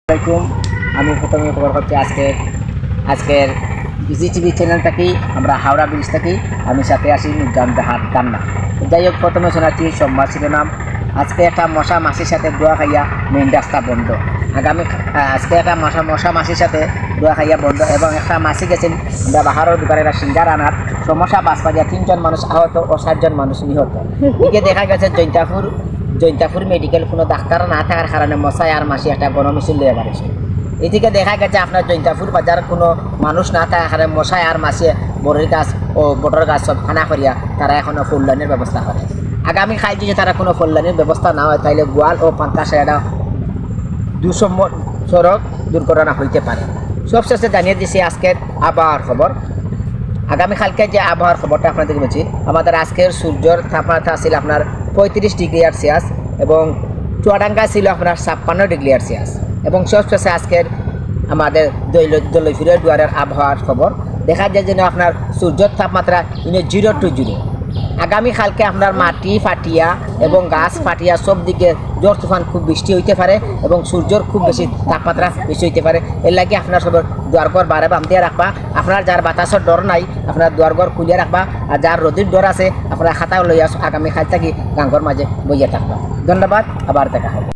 আসসালামাইকুম। আমি প্রথমে খবর করছি আজকের বিজি টিভি চ্যানেল থেকেই আমরা হাওড়া ব্রিজ থেকেই আমি সাথে আসি নুরজান জাহান কান্না। যাই হোক, প্রথমে শোনাচ্ছি সোমবার শিরোনাম। আজকে একটা মশা মাসির সাথে দোয়া খাইয়া মেইন রাস্তা বন্ধ। আজকে একটা মশা মাসির সাথে দোয়া খাইয়া বন্ধ এবং একটা মাসি গেছেন আমরা বাহারের দোকানের সিঙ্গার আনার সমস্যা বাস পাইয়া 3 জন মানুষ আহত ও 7 জন মানুষ নিহত। এদিকে দেখা গেছে জৈন্তাপুর মেডিকেল কোনো ডাক্তার না থাকার কারণে মশাই আর মাসি একটা গণমিছিল লিয়ে বাড়িছে। এদিকে দেখা গেছে আপনার জৈন্তাপুর বাজার কোনো মানুষ না থাকার কারণে মশাই আর মাসি বড়ির গাছ ও বটর গাছ সব খানা করিয়া তারা এখনও ফুলদানির ব্যবস্থা করে। আগামী কাল যদি তারা কোনো ফুলদানির ব্যবস্থা না হয় তাহলে গোয়াল ও পাঙ্কাশে একটা দুঃসম সড়ক দুর্ঘটনা হইতে পারে। সবশেষে জানিয়ে দিছি আজকের আবহাওয়ার খবর। আগামীকালকে যে আবহাওয়ার খবরটা আপনাদের বলছি, আমাদের আজকের সূর্যের তাপমাত্রা ছিল আপনার 35 ডিগ্রি সেলসিয়াস এবং চুয়াডাঙ্গা ছিল আপনার 56 ডিগ্রি সেলসিয়াস। এবং সবশেষে আজকের আমাদের দলৈফুরের দুয়ারের আবহাওয়ার খবর দেখা যায় যেন আপনার সূর্যের তাপমাত্রা 0 to 0। আগামীকালকে আপনার মাটি ফাটিয়া এবং গাছ ফাটিয়া সব দিকে ঝড় তুফান খুব বৃষ্টি হইতে পারে এবং সূর্যের খুব বেশি তাপমাত্রা বেশি হইতে পারে। এর লাগে আপনার সব দুয়ারঘর বারে বাম দিয়ে রাখবা। আপনার যার বাতাসের ডর নাই আপনার দুয়ারঘর খুলিয়ে রাখবা, আর যার রোদের ডর আছে আপনার খাতা লইয়া আগামীকাল থাকি গাঙ্গর মাঝে বইয়া থাকবা। ধন্যবাদ, আবার দেখা হবে।